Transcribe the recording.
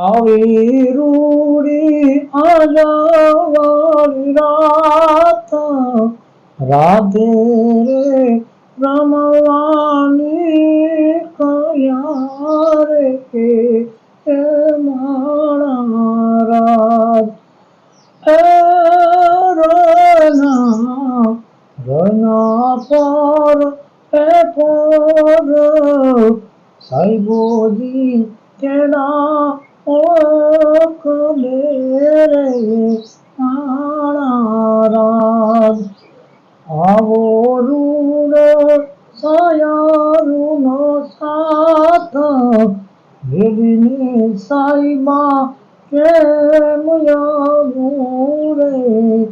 આવી રૂડી આજાવાળી રાત રાધે રે રમવાની કયા રે એ મારા રાત એ રના રના પર એ પર સાહેબોજી કેડા ઓકલે રે મારા રાત આવો રૂડો સાયારૂનો સાથ મેળવીને સાઈબા કેમ આવું રે